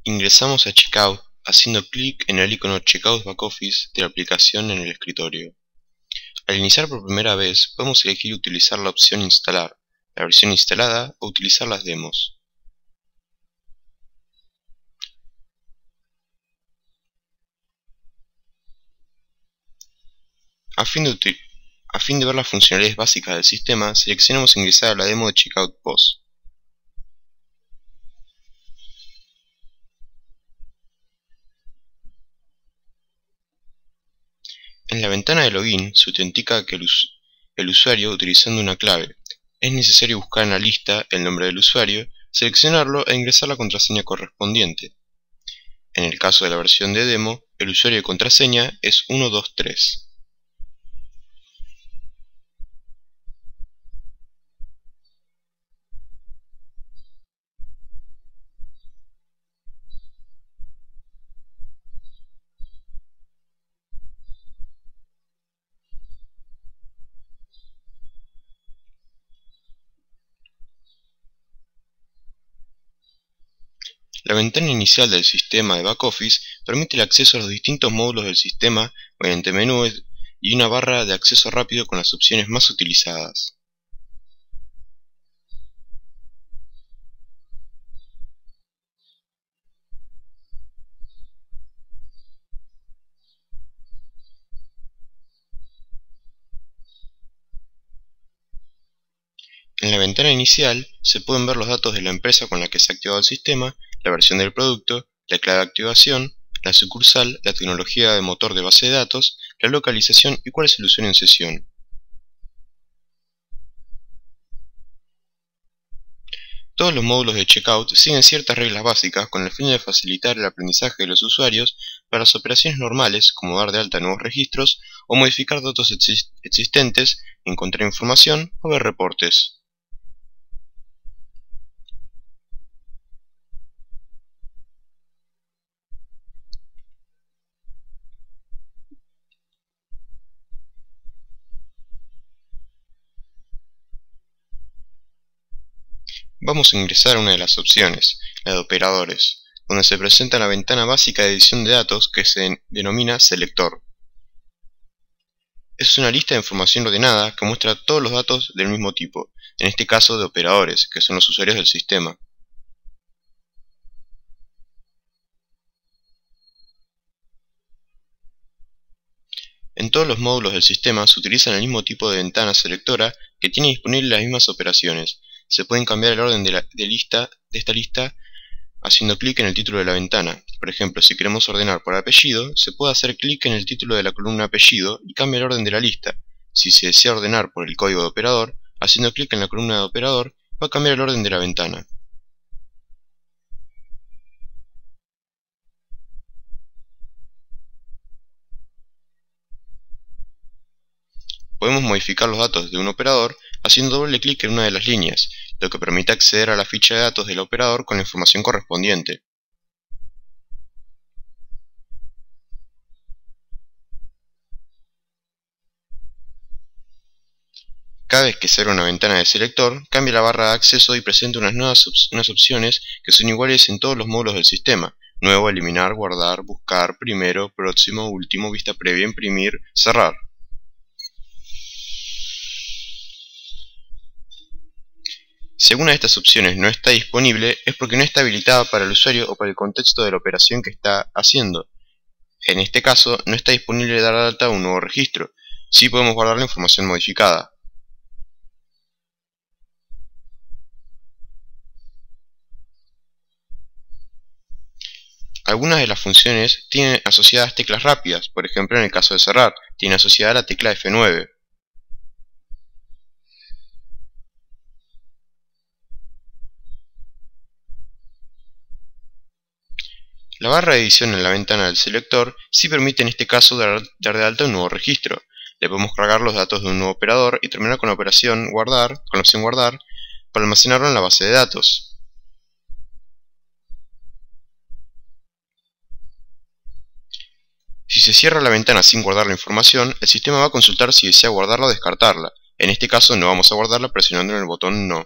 Ingresamos a Checkout haciendo clic en el icono Checkout Backoffice de la aplicación en el escritorio. Al iniciar por primera vez, podemos elegir utilizar la opción Instalar, la versión instalada o utilizar las demos. A fin de ver las funcionalidades básicas del sistema, seleccionamos ingresar a la demo de Checkout POS. En la ventana de login se autentica que el usuario utilizando una clave. Es necesario buscar en la lista el nombre del usuario, seleccionarlo e ingresar la contraseña correspondiente. En el caso de la versión de demo, el usuario de contraseña es 123. La ventana inicial del sistema de Backoffice permite el acceso a los distintos módulos del sistema mediante menús y una barra de acceso rápido con las opciones más utilizadas. En la ventana inicial se pueden ver los datos de la empresa con la que se ha activado el sistema, la versión del producto, la clave de activación, la sucursal, la tecnología de motor de base de datos, la localización y cuál es el usuario en sesión. Todos los módulos de Checkout siguen ciertas reglas básicas con el fin de facilitar el aprendizaje de los usuarios para las operaciones normales como dar de alta nuevos registros o modificar datos existentes, encontrar información o ver reportes. Vamos a ingresar a una de las opciones, la de operadores, donde se presenta la ventana básica de edición de datos que se denomina selector. Es una lista de información ordenada que muestra todos los datos del mismo tipo, en este caso de operadores, que son los usuarios del sistema. En todos los módulos del sistema se utilizan el mismo tipo de ventana selectora que tiene disponibles las mismas operaciones. Se pueden cambiar el orden de esta lista haciendo clic en el título de la ventana. Por ejemplo, si queremos ordenar por apellido, se puede hacer clic en el título de la columna apellido y cambia el orden de la lista. Si se desea ordenar por el código de operador, haciendo clic en la columna de operador, va a cambiar el orden de la ventana. Podemos modificar los datos de un operador haciendo doble clic en una de las líneas, lo que permite acceder a la ficha de datos del operador con la información correspondiente. Cada vez que se abre una ventana de selector, cambia la barra de acceso y presenta unas opciones que son iguales en todos los módulos del sistema: nuevo, eliminar, guardar, buscar, primero, próximo, último, vista previa, imprimir, cerrar. Si alguna de estas opciones no está disponible, es porque no está habilitada para el usuario o para el contexto de la operación que está haciendo. En este caso, no está disponible dar de alta un nuevo registro. Sí podemos guardar la información modificada. Algunas de las funciones tienen asociadas teclas rápidas, por ejemplo en el caso de cerrar, tiene asociada la tecla F9. La barra de edición en la ventana del selector sí permite en este caso dar de alta un nuevo registro. Le podemos cargar los datos de un nuevo operador y terminar con la opción guardar para almacenarlo en la base de datos. Si se cierra la ventana sin guardar la información, el sistema va a consultar si desea guardarla o descartarla. En este caso no vamos a guardarla presionando en el botón No.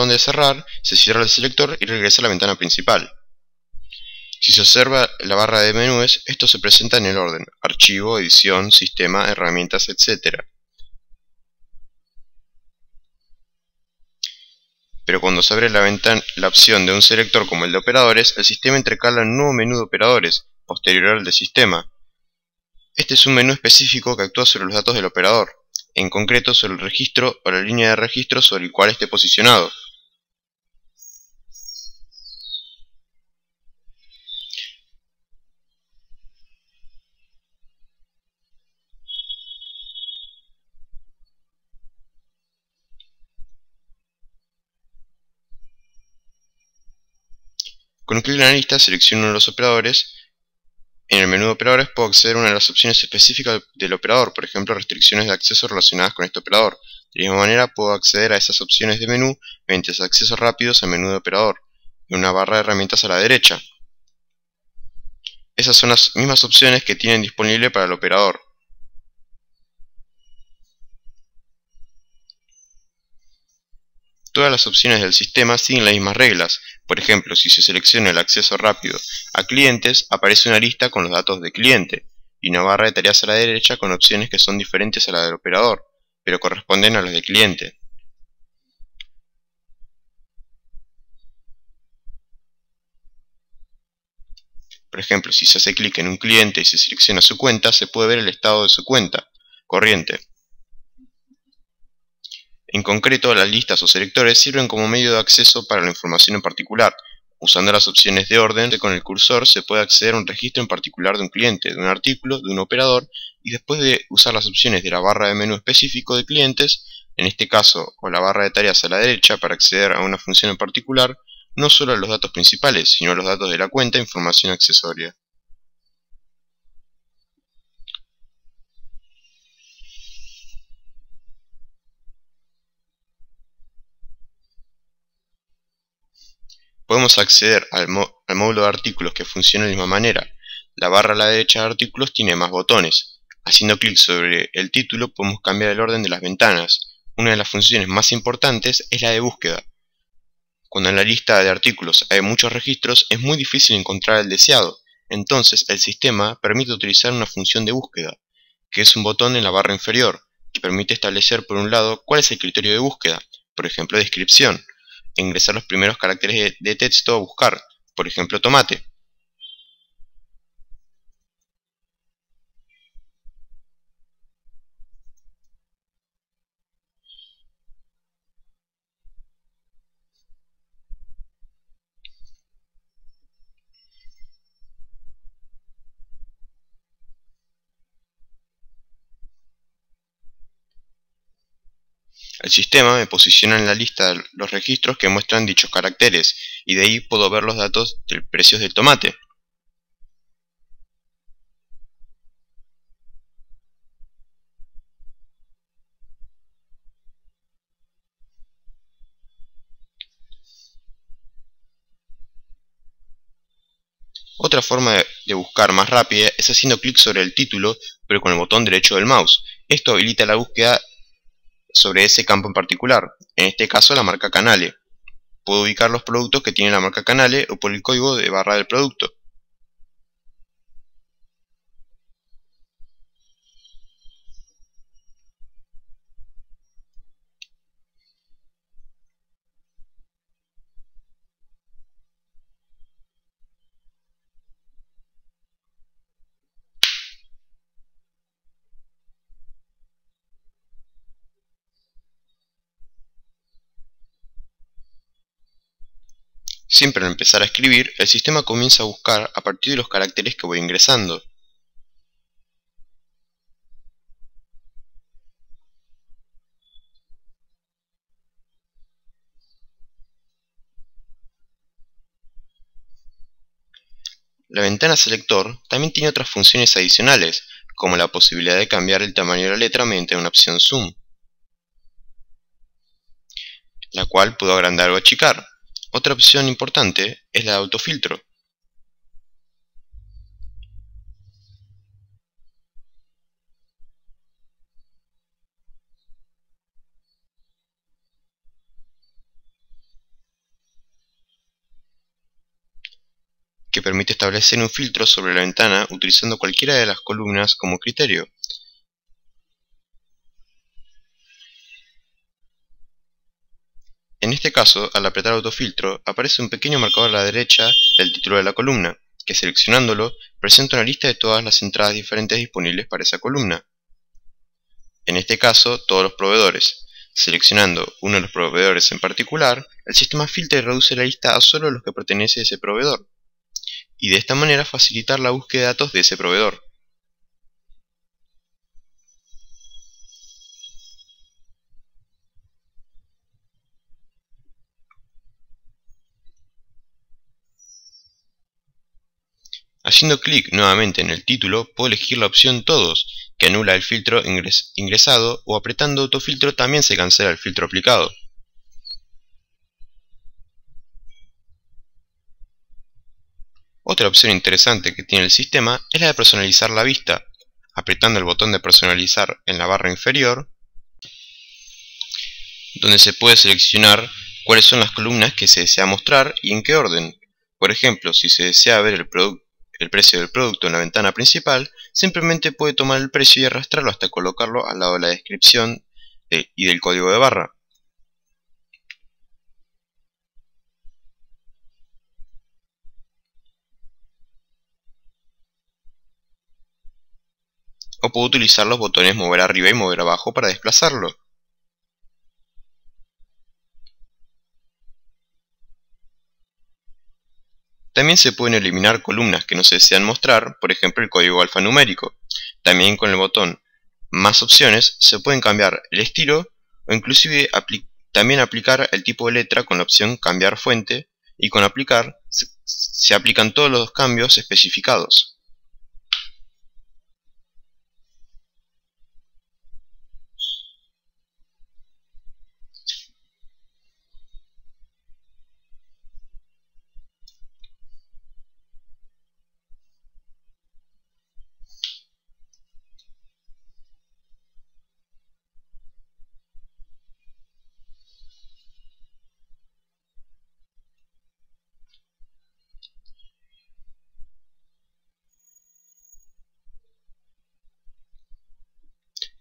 botón de cerrar, se cierra el selector y regresa a la ventana principal. Si se observa la barra de menús, esto se presenta en el orden: archivo, edición, sistema, herramientas, etc. Pero cuando se abre la opción de un selector como el de operadores, el sistema intercala un nuevo menú de operadores, posterior al de sistema. Este es un menú específico que actúa sobre los datos del operador, en concreto sobre el registro o la línea de registro sobre el cual esté posicionado. Con un clic en la lista selecciono uno de los operadores. En el menú de operadores puedo acceder a una de las opciones específicas del operador, por ejemplo restricciones de acceso relacionadas con este operador. De la misma manera puedo acceder a esas opciones de menú mediante accesos rápidos al menú de operador, en una barra de herramientas a la derecha. Esas son las mismas opciones que tienen disponible para el operador. Todas las opciones del sistema siguen las mismas reglas. Por ejemplo, si se selecciona el acceso rápido a clientes, aparece una lista con los datos de cliente y una barra de tareas a la derecha con opciones que son diferentes a la del operador, pero corresponden a las de cliente. Por ejemplo, si se hace clic en un cliente y se selecciona su cuenta, se puede ver el estado de su cuenta corriente. En concreto, las listas o selectores sirven como medio de acceso para la información en particular. Usando las opciones de orden, con el cursor se puede acceder a un registro en particular de un cliente, de un artículo, de un operador, y después de usar las opciones de la barra de menú específico de clientes, en este caso, o la barra de tareas a la derecha para acceder a una función en particular, no solo a los datos principales, sino a los datos de la cuenta e información accesoria. Podemos acceder al módulo de artículos que funciona de la misma manera. La barra a la derecha de artículos tiene más botones. Haciendo clic sobre el título podemos cambiar el orden de las ventanas. Una de las funciones más importantes es la de búsqueda. Cuando en la lista de artículos hay muchos registros, es muy difícil encontrar el deseado. Entonces el sistema permite utilizar una función de búsqueda, que es un botón en la barra inferior, que permite establecer por un lado cuál es el criterio de búsqueda, por ejemplo descripción, e ingresar los primeros caracteres de texto a buscar, por ejemplo tomate. El sistema me posiciona en la lista los registros que muestran dichos caracteres, y de ahí puedo ver los datos de precios del tomate. Otra forma de buscar más rápida es haciendo clic sobre el título, pero con el botón derecho del mouse. Esto habilita la búsqueda sobre ese campo en particular, en este caso la marca Canale. Puedo ubicar los productos que tienen la marca Canale o por el código de barra del producto. Siempre al empezar a escribir, el sistema comienza a buscar a partir de los caracteres que voy ingresando. La ventana selector también tiene otras funciones adicionales, como la posibilidad de cambiar el tamaño de la letra mediante una opción zoom, la cual puedo agrandar o achicar. Otra opción importante es la de autofiltro. que permite establecer un filtro sobre la ventana utilizando cualquiera de las columnas como criterio. En este caso, al apretar autofiltro, aparece un pequeño marcador a la derecha del título de la columna, que seleccionándolo presenta una lista de todas las entradas diferentes disponibles para esa columna. En este caso, todos los proveedores. Seleccionando uno de los proveedores en particular, el sistema filtra y reduce la lista a solo los que pertenece a ese proveedor, y de esta manera facilitar la búsqueda de datos de ese proveedor. Haciendo clic nuevamente en el título, puedo elegir la opción Todos, que anula el filtro ingresado, o apretando autofiltro también se cancela el filtro aplicado. Otra opción interesante que tiene el sistema es la de personalizar la vista. Apretando el botón de personalizar en la barra inferior, donde se puede seleccionar cuáles son las columnas que se desea mostrar y en qué orden. Por ejemplo, si se desea ver el precio del producto en la ventana principal, simplemente puede tomar el precio y arrastrarlo hasta colocarlo al lado de la descripción y del código de barra. O puedo utilizar los botones mover arriba y mover abajo para desplazarlo. También se pueden eliminar columnas que no se desean mostrar, por ejemplo el código alfanumérico. También con el botón Más opciones se pueden cambiar el estilo o inclusive también aplicar el tipo de letra con la opción Cambiar fuente, y con Aplicar se aplican todos los cambios especificados.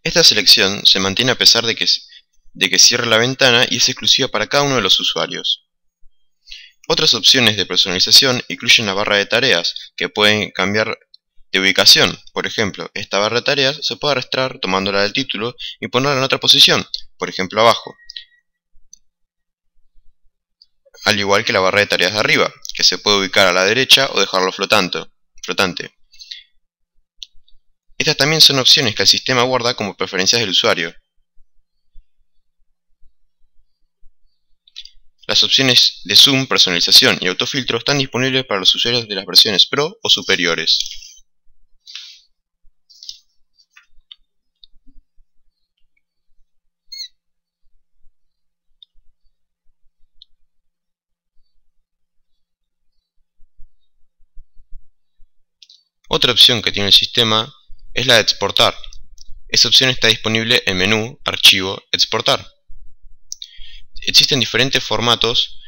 Esta selección se mantiene a pesar de que cierre la ventana y es exclusiva para cada uno de los usuarios. Otras opciones de personalización incluyen la barra de tareas, que pueden cambiar de ubicación. Por ejemplo, esta barra de tareas se puede arrastrar tomándola del título y ponerla en otra posición, por ejemplo abajo, al igual que la barra de tareas de arriba, que se puede ubicar a la derecha o dejarlo flotante. Estas también son opciones que el sistema guarda como preferencias del usuario. Las opciones de zoom, personalización y autofiltro están disponibles para los usuarios de las versiones Pro o superiores. Otra opción que tiene el sistema es la de exportar. Esta opción está disponible en Menú, Archivo, Exportar. Existen diferentes formatos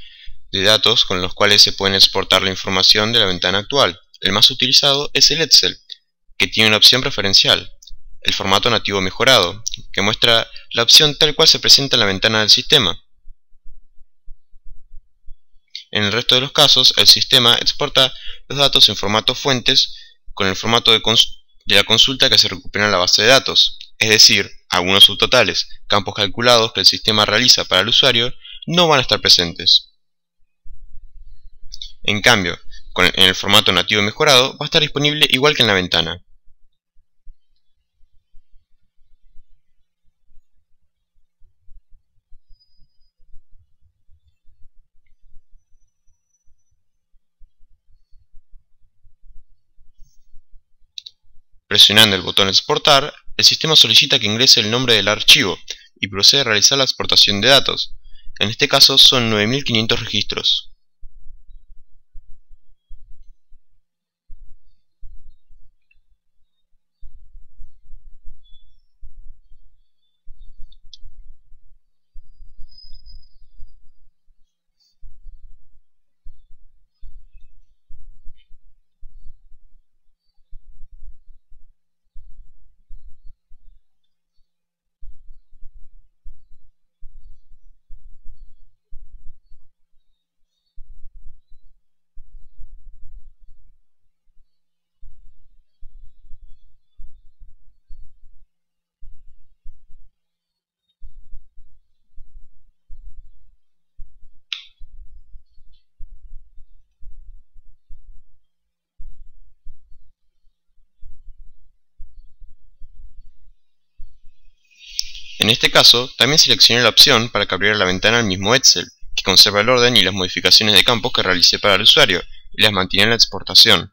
de datos con los cuales se puede exportar la información de la ventana actual. El más utilizado es el Excel, que tiene una opción preferencial, el formato nativo mejorado, que muestra la opción tal cual se presenta en la ventana del sistema. En el resto de los casos, el sistema exporta los datos en formato fuentes con el formato de la consulta que se recupera en la base de datos, es decir, algunos subtotales, campos calculados que el sistema realiza para el usuario, no van a estar presentes. En cambio, en el formato nativo mejorado va a estar disponible igual que en la ventana. Presionando el botón Exportar, el sistema solicita que ingrese el nombre del archivo y procede a realizar la exportación de datos. En este caso son 9500 registros. En este caso, también seleccioné la opción para que abriera la ventana al mismo Excel, que conserva el orden y las modificaciones de campos que realicé para el usuario, y las mantiene en la exportación.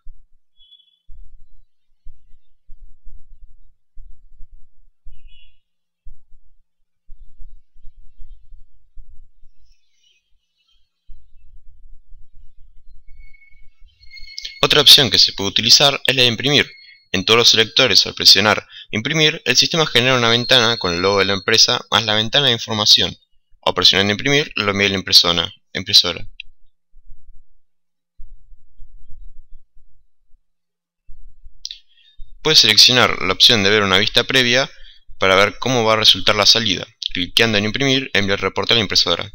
Otra opción que se puede utilizar es la de imprimir. En todos los selectores, al presionar imprimir, el sistema genera una ventana con el logo de la empresa más la ventana de información. Al presionar imprimir, lo envía a la impresora. Puedes seleccionar la opción de ver una vista previa para ver cómo va a resultar la salida. Cliqueando en imprimir, envía el reporte a la impresora.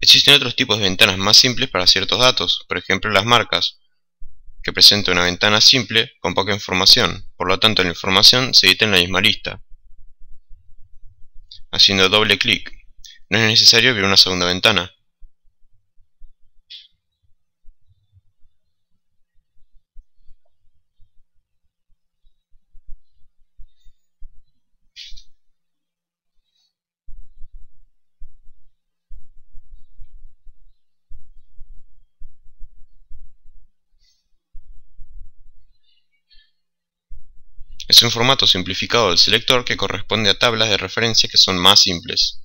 Existen otros tipos de ventanas más simples para ciertos datos, por ejemplo las marcas, que presentan una ventana simple con poca información, por lo tanto la información se edita en la misma lista. Haciendo doble clic, no es necesario abrir una segunda ventana. Es un formato simplificado del selector que corresponde a tablas de referencia que son más simples.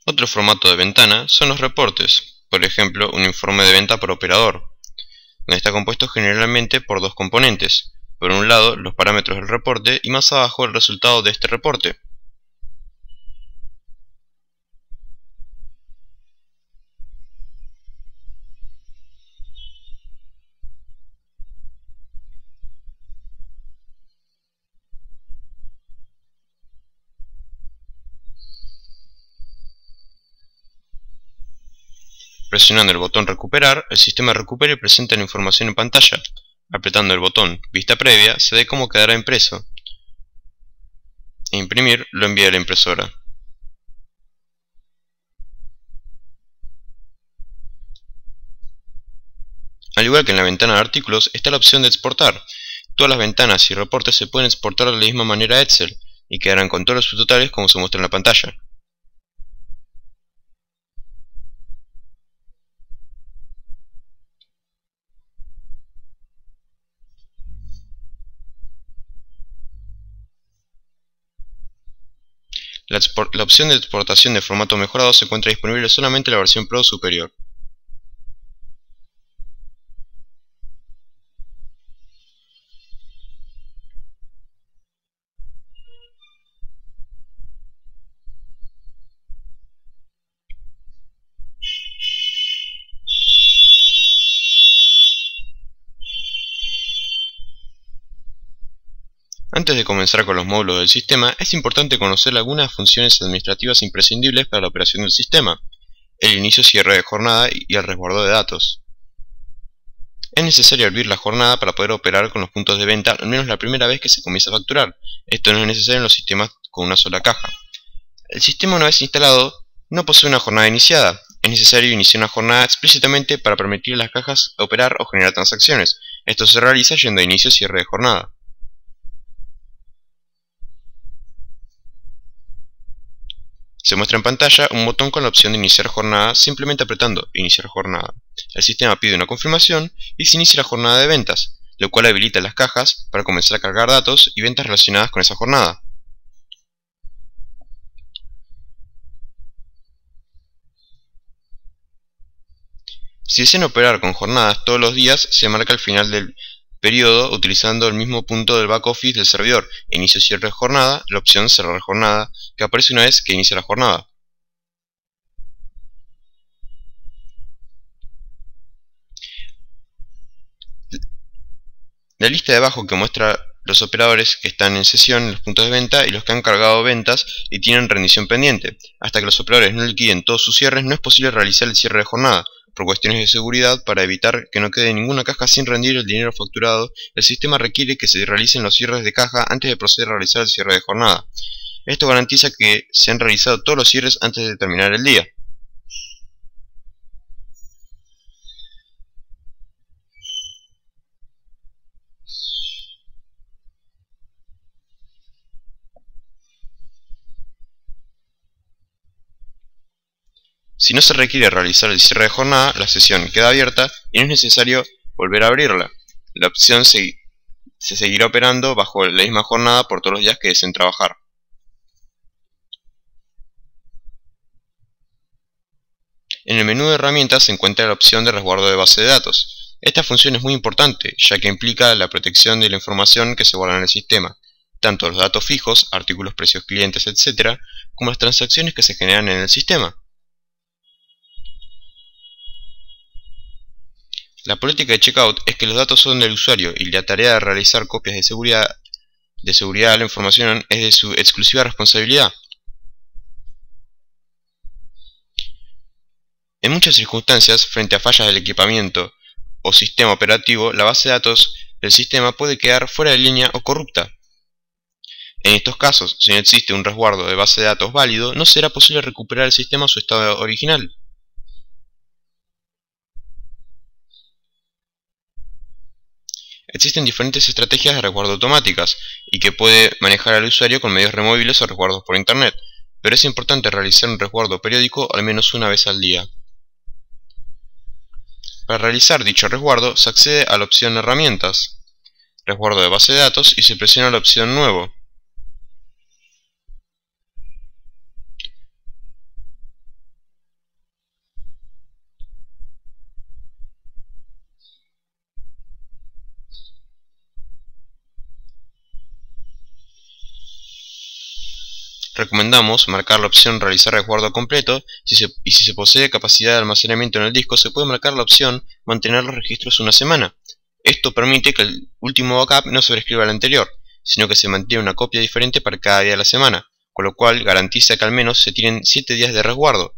Otro formato de ventana son los reportes, por ejemplo un informe de venta por operador, donde está compuesto generalmente por dos componentes, por un lado los parámetros del reporte y más abajo el resultado de este reporte. Presionando el botón recuperar, el sistema recupera y presenta la información en pantalla. Apretando el botón vista previa, se ve cómo quedará impreso. E imprimir lo envía a la impresora. Al igual que en la ventana de artículos, está la opción de exportar. Todas las ventanas y reportes se pueden exportar de la misma manera a Excel y quedarán con todos los subtotales como se muestra en la pantalla. La opción de exportación de formato mejorado se encuentra disponible solamente en la versión Pro superior. Antes de comenzar con los módulos del sistema, es importante conocer algunas funciones administrativas imprescindibles para la operación del sistema. el inicio-cierre de jornada y el resguardo de datos. Es necesario abrir la jornada para poder operar con los puntos de venta al menos la primera vez que se comienza a facturar. Esto no es necesario en los sistemas con una sola caja. El sistema, una vez instalado, no posee una jornada iniciada. Es necesario iniciar una jornada explícitamente para permitir a las cajas operar o generar transacciones. Esto se realiza yendo a inicio-cierre de jornada. Se muestra en pantalla un botón con la opción de iniciar jornada simplemente apretando iniciar jornada. El sistema pide una confirmación y se inicia la jornada de ventas, lo cual habilita las cajas para comenzar a cargar datos y ventas relacionadas con esa jornada. Si desean operar con jornadas todos los días, se marca el final del periodo utilizando el mismo punto del back office del servidor, inicio-cierre de jornada, la opción cerrar jornada, que aparece una vez que inicia la jornada. La lista de abajo que muestra los operadores que están en sesión en los puntos de venta y los que han cargado ventas y tienen rendición pendiente. Hasta que los operadores no liquiden todos sus cierres, no es posible realizar el cierre de jornada. Por cuestiones de seguridad, para evitar que no quede ninguna caja sin rendir el dinero facturado, el sistema requiere que se realicen los cierres de caja antes de proceder a realizar el cierre de jornada. Esto garantiza que se han realizado todos los cierres antes de terminar el día. Si no se requiere realizar el cierre de jornada, la sesión queda abierta y no es necesario volver a abrirla. La opción se seguirá operando bajo la misma jornada por todos los días que deseen trabajar. En el menú de herramientas se encuentra la opción de resguardo de base de datos. Esta función es muy importante, ya que implica la protección de la información que se guarda en el sistema, tanto los datos fijos, artículos, precios, clientes, etc., como las transacciones que se generan en el sistema. La política de checkout es que los datos son del usuario y la tarea de realizar copias de seguridad de la información es de su exclusiva responsabilidad. En muchas circunstancias, frente a fallas del equipamiento o sistema operativo, la base de datos del sistema puede quedar fuera de línea o corrupta. En estos casos, si no existe un resguardo de base de datos válido, no será posible recuperar el sistema a su estado original. Existen diferentes estrategias de resguardo automáticas y que puede manejar al usuario con medios removibles o resguardos por internet, pero es importante realizar un resguardo periódico al menos una vez al día. Para realizar dicho resguardo se accede a la opción Herramientas, Resguardo de base de datos y se presiona la opción Nuevo. Recomendamos marcar la opción Realizar resguardo completo y si se posee capacidad de almacenamiento en el disco se puede marcar la opción Mantener los registros una semana. Esto permite que el último backup no sobrescriba al anterior, sino que se mantiene una copia diferente para cada día de la semana, con lo cual garantiza que al menos se tienen 7 días de resguardo.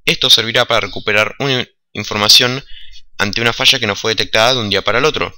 Esto servirá para recuperar una información ante una falla que no fue detectada de un día para el otro.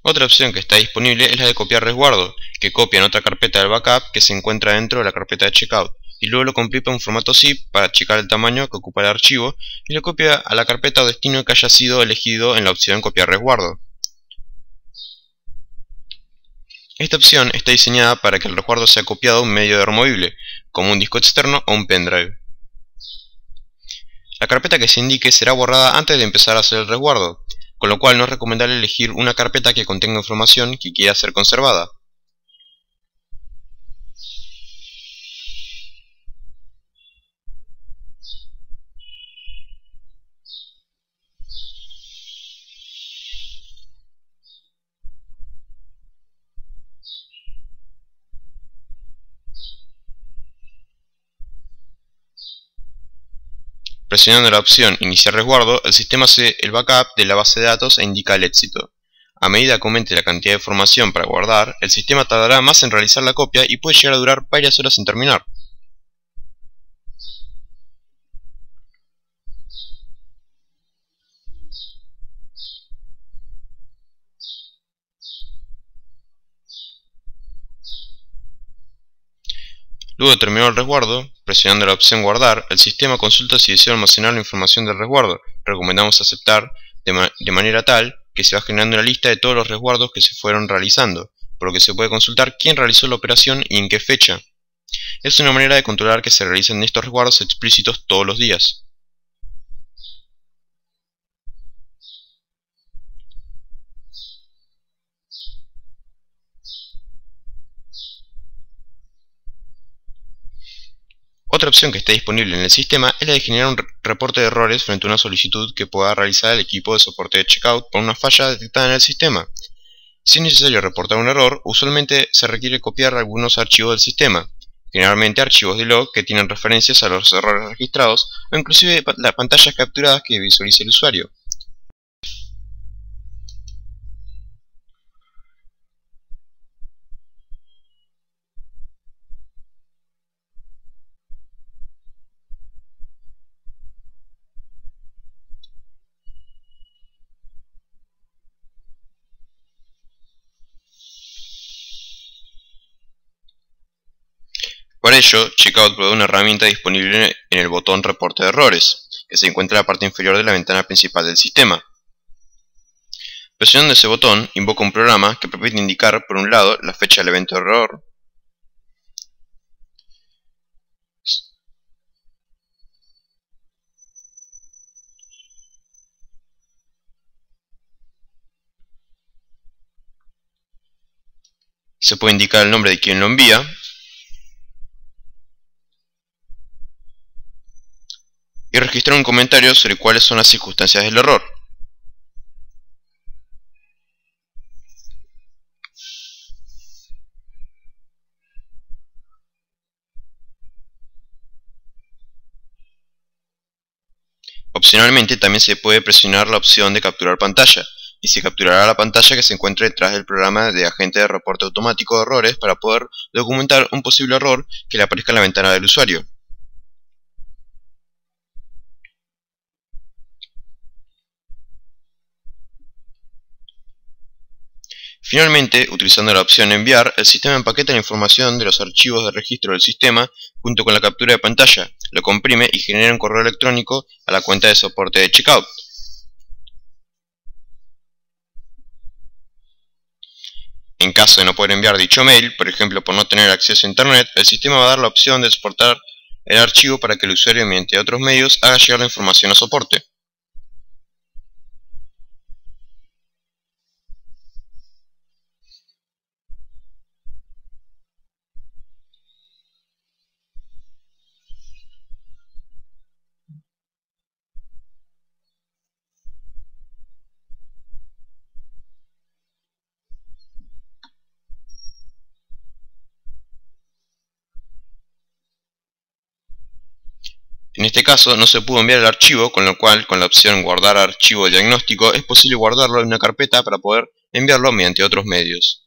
Otra opción que está disponible es la de copiar resguardo, que copia en otra carpeta del backup que se encuentra dentro de la carpeta de checkout, y luego lo comprime en formato zip para checar el tamaño que ocupa el archivo y lo copia a la carpeta o destino que haya sido elegido en la opción copiar resguardo. Esta opción está diseñada para que el resguardo sea copiado a un medio removible, como un disco externo o un pendrive. La carpeta que se indique será borrada antes de empezar a hacer el resguardo, con lo cual no es recomendable elegir una carpeta que contenga información que quiera ser conservada. Presionando la opción Iniciar resguardo, el sistema hace el backup de la base de datos e indica el éxito. A medida que aumente la cantidad de información para guardar, el sistema tardará más en realizar la copia y puede llegar a durar varias horas en terminar. Luego de terminar el resguardo, presionando la opción Guardar, el sistema consulta si desea almacenar la información del resguardo. Recomendamos aceptar de manera tal que se va generando una lista de todos los resguardos que se fueron realizando, por lo que se puede consultar quién realizó la operación y en qué fecha. Es una manera de controlar que se realicen estos resguardos explícitos todos los días. Otra opción que está disponible en el sistema es la de generar un reporte de errores frente a una solicitud que pueda realizar el equipo de soporte de checkout por una falla detectada en el sistema. Si es necesario reportar un error, usualmente se requiere copiar algunos archivos del sistema, generalmente archivos de log que tienen referencias a los errores registrados o inclusive las pantallas capturadas que visualice el usuario. Para ello, Checkout provee una herramienta disponible en el botón Reporte de errores, que se encuentra en la parte inferior de la ventana principal del sistema. Presionando ese botón, invoca un programa que permite indicar, por un lado, la fecha del evento de error, se puede indicar el nombre de quien lo envía, y registrar un comentario sobre cuáles son las circunstancias del error. Opcionalmente también se puede presionar la opción de capturar pantalla, y se capturará la pantalla que se encuentra detrás del programa de agente de reporte automático de errores para poder documentar un posible error que le aparezca en la ventana del usuario. Finalmente, utilizando la opción Enviar, el sistema empaqueta la información de los archivos de registro del sistema junto con la captura de pantalla, lo comprime y genera un correo electrónico a la cuenta de soporte de Checkout. En caso de no poder enviar dicho mail, por ejemplo por no tener acceso a internet, el sistema va a dar la opción de exportar el archivo para que el usuario mediante otros medios haga llegar la información a soporte. En este caso no se pudo enviar el archivo, con lo cual con la opción Guardar archivo diagnóstico es posible guardarlo en una carpeta para poder enviarlo mediante otros medios.